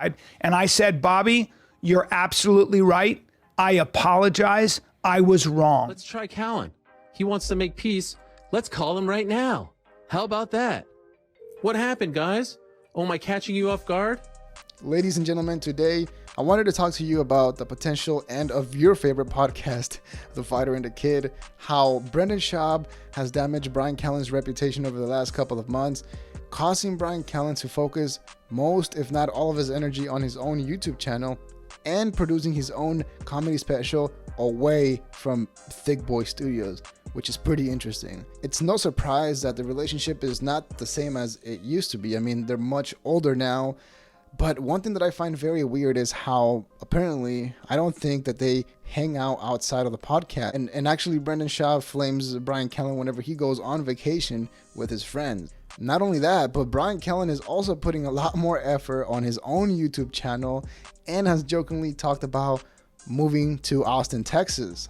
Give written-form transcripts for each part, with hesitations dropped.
And I said, Bobby, you're absolutely right. I apologize. I was wrong. Let's try Callen. He wants to make peace. Let's call him right now. How about that? What happened, guys? Oh, am I catching you off guard? Ladies and gentlemen, today I wanted to talk to you about the potential end of your favorite podcast, The Fighter and the Kid, how Brendan Schaub has damaged Bryan Callen's reputation over the last couple of months, causing Bryan Callen to focus most, if not all of his energy on his own YouTube channel and producing his own comedy special away from Thick Boy Studios, which is pretty interesting. It's no surprise that the relationship is not the same as it used to be. I mean, they're much older now. But one thing that I find very weird is how apparently I don't think that they hang out outside of the podcast. And actually Brendan Schaub flames Bryan Callen whenever he goes on vacation with his friends. Not only that, but Bryan Callen is also putting a lot more effort on his own YouTube channel and has jokingly talked about moving to Austin, Texas.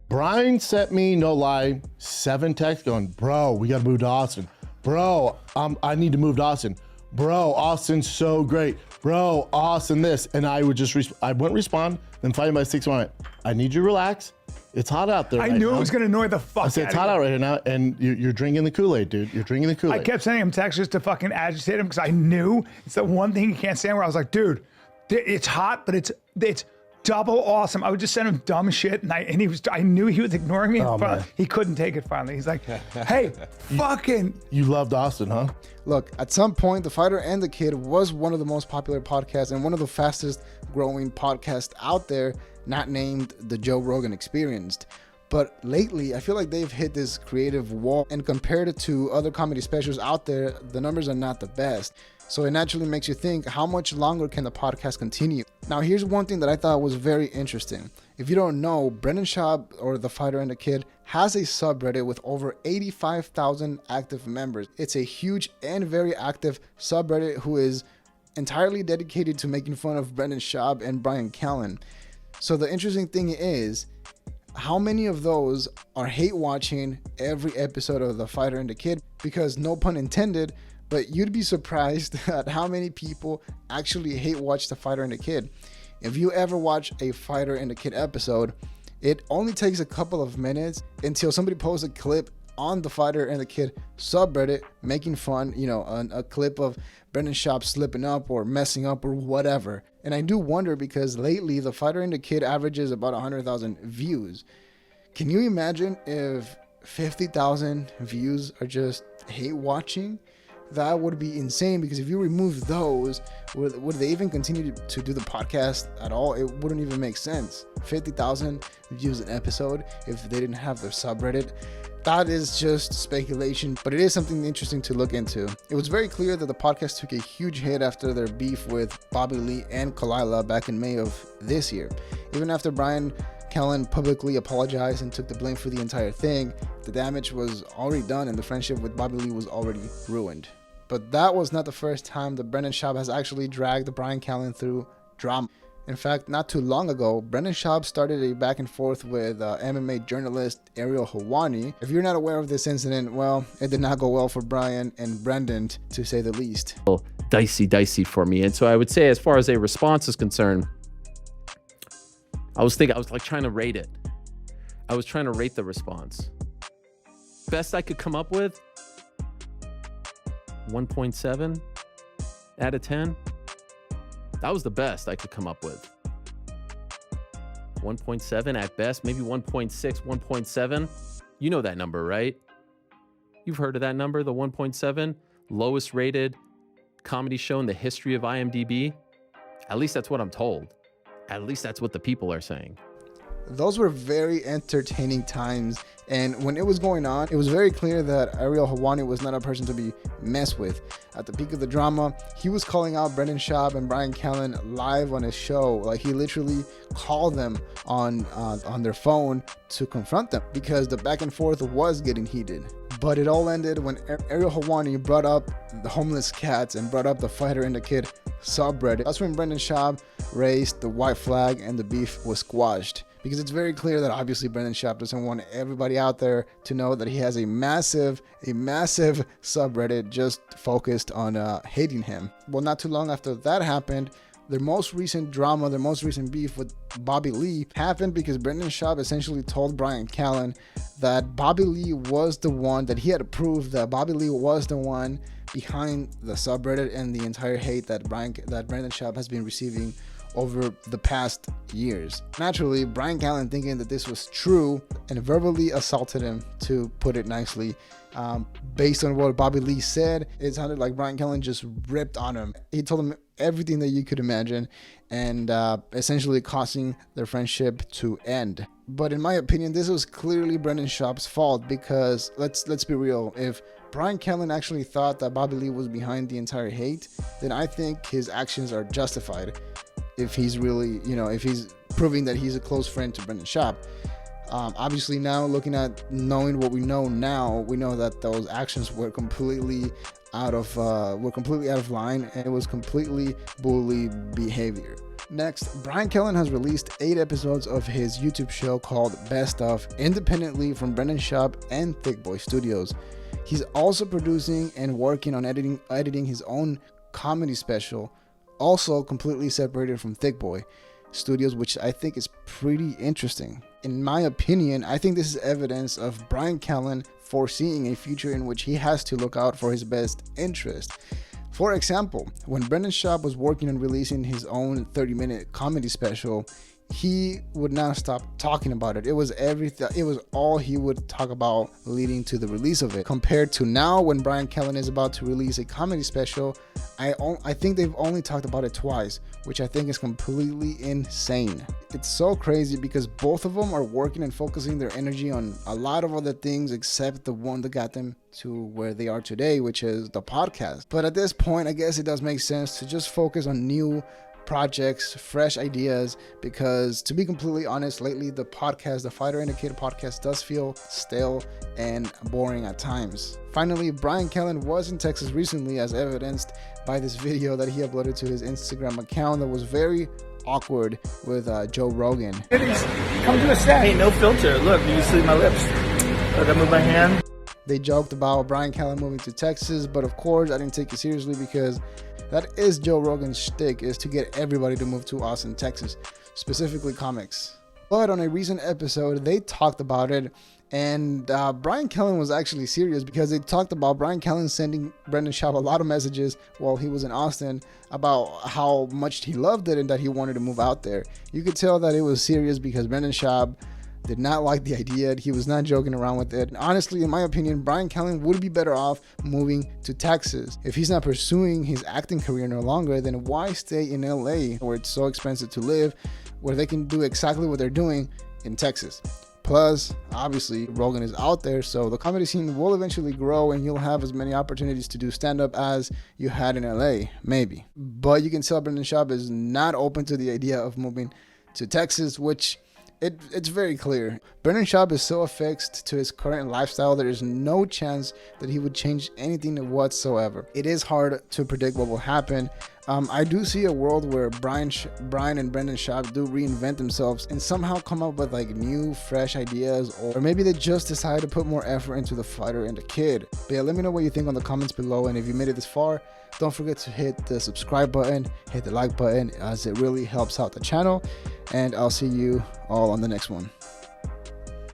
Bryan sent me, no lie, 7 texts going, bro, we gotta move to Austin. Bro, I need to move to Austin. Bro, Austin's so great. Bro, Austin this. And I would just, I wouldn't respond. Then finally by 6 months, I need you to relax. It's hot out there. I knew it was going to annoy the fuck out of you. It's hot out right here now, and you're drinking the Kool-Aid, dude. You're drinking the Kool-Aid. I kept sending him texts just to fucking agitate him because I knew it's the one thing he can't stand where I was like, dude, it's hot, but it's double awesome. I would just send him dumb shit, and I knew he was ignoring me. He couldn't take it finally. He's like, hey, fucking. You loved Austin, huh? Look, at some point, The Fighter and the Kid was one of the most popular podcasts and one of the fastest growing podcasts out there, not named The Joe Rogan Experience. But lately, I feel like they've hit this creative wall, and compared it to other comedy specials out there, the numbers are not the best. So it naturally makes you think, how much longer can the podcast continue? Now, here's one thing that I thought was very interesting. If you don't know, Brendan Schaub, or The Fighter and the Kid, has a subreddit with over 85,000 active members. It's a huge and very active subreddit who is entirely dedicated to making fun of Brendan Schaub and Bryan Callen. So the interesting thing is, how many of those are hate watching every episode of The Fighter and the Kid? Because no pun intended, but you'd be surprised at how many people actually hate watch The Fighter and the Kid. If you ever watch a Fighter and the Kid episode, it only takes a couple of minutes until somebody posts a clip on The Fighter and the Kid subreddit making fun, a clip of Brendan Schaub slipping up or messing up or whatever. And I do wonder, because lately The Fighter and the Kid averages about 100,000 views. Can you imagine if 50,000 views are just hate watching? That would be insane, because if you remove those, would they even continue to do the podcast at all? It wouldn't even make sense. 50,000 views an episode if they didn't have their subreddit. That is just speculation, but it is something interesting to look into. It was very clear that the podcast took a huge hit after their beef with Bobby Lee and Kalila back in May of this year. Even after Bryan Callen publicly apologized and took the blame for the entire thing, the damage was already done and the friendship with Bobby Lee was already ruined. But that was not the first time that Brendan Schaub has actually dragged Bryan Callen through drama. In fact, not too long ago, Brendan Schaub started a back and forth with MMA journalist Ariel Helwani. If you're not aware of this incident, well, it did not go well for Bryan and Brendan, to say the least. Dicey for me. And so I would say, as far as a response is concerned, I was like trying to rate it. I was trying to rate the response. Best I could come up with, 1.7 out of 10. That was the best I could come up with. 1.7 at best, maybe 1.6, 1.7. You know that number, right? You've heard of that number, the 1.7, lowest rated comedy show in the history of IMDb. At least that's what I'm told. At least that's what the people are saying. Those were very entertaining times, and when it was going on, it was very clear that Ariel Helwani was not a person to be messed with. At the peak of the drama, he was calling out Brendan Schaub and Bryan Callen live on his show. Like, he literally called them on their phone to confront them, because the back and forth was getting heated. But it all ended when Ariel Helwani brought up the homeless cats and brought up The Fighter and the Kid subreddit. That's when Brendan Schaub raised the white flag and the beef was squashed. Because it's very clear that obviously Brendan Schaub doesn't want everybody out there to know that he has a massive subreddit just focused on hating him. Well, not too long after that happened, Their most recent drama, their most recent beef with Bobby Lee happened because Brendan Schaub essentially told Bryan Callen that Bobby Lee was the one, that he had approved that Bobby Lee was the one behind the subreddit and the entire hate that Brendan Schaub has been receiving over the past years. Naturally, Bryan Callen, thinking that this was true, and verbally assaulted him, to put it nicely. Based on what Bobby Lee said, it sounded like Bryan Callen just ripped on him. He told him everything that you could imagine, and essentially causing their friendship to end. But in my opinion, this was clearly Brendan Schaub's fault, because let's be real. If Bryan Callen actually thought that Bobby Lee was behind the entire hate, then I think his actions are justified. If he's really, if he's proving that he's a close friend to Brendan Schaub. Obviously now, knowing what we know now, we know that those actions were completely out of line, and it was completely bully behavior. Next, Bryan Callen has released 8 episodes of his YouTube show called Best Of, independently from Brendan Schaub and Thick Boy Studios. He's also producing and working on editing his own comedy special, also completely separated from Thick Boy Studios, which I think is pretty interesting. In my opinion, I think this is evidence of Bryan Callen foreseeing a future in which he has to look out for his best interest. For example, when Brendan Schaub was working on releasing his own 30-minute comedy special, he would not stop talking about it. It was everything. It was all he would talk about leading to the release of it. Compared to now, when Bryan Callen is about to release a comedy special, I think they've only talked about it twice, which I think is completely insane. It's so crazy because both of them are working and focusing their energy on a lot of other things except the one that got them to where they are today, which is the podcast. But at this point, I guess it does make sense to just focus on new projects, fresh ideas, because to be completely honest, lately the Fighter and the Kid podcast does feel stale and boring at times. Finally, Bryan Callen was in Texas recently, as evidenced by this video that he uploaded to his Instagram account that was very awkward with Joe Rogan. Come to the set. Hey, no filter. Look, you see my lips. Look, I move my hand. They joked about Bryan Callen moving to Texas, but of course I didn't take it seriously because that is Joe Rogan's shtick, is to get everybody to move to Austin, Texas, specifically comics. But on a recent episode, they talked about it, and Bryan Callen was actually serious because they talked about Bryan Callen sending Brendan Schaub a lot of messages while he was in Austin about how much he loved it and that he wanted to move out there. You could tell that it was serious because Brendan Schaub did not like the idea. He was not joking around with it. And honestly, in my opinion, Bryan Callen would be better off moving to Texas. If he's not pursuing his acting career no longer, then why stay in LA where it's so expensive to live, where they can do exactly what they're doing in Texas? Plus, obviously, Rogan is out there, so the comedy scene will eventually grow and you'll have as many opportunities to do stand-up as you had in LA, maybe. But you can tell Brendan Schaub is not open to the idea of moving to Texas, which it's very clear. Brendan Schaub is so affixed to his current lifestyle, there is no chance that he would change anything whatsoever. It is hard to predict what will happen. I do see a world where Bryan and Brendan Schaub do reinvent themselves and somehow come up with like new, fresh ideas, or maybe they just decide to put more effort into the Fighter and the Kid. But yeah, let me know what you think on the comments below, and if you made it this far, don't forget to hit the subscribe button, hit the like button, as it really helps out the channel, and I'll see you all on the next one.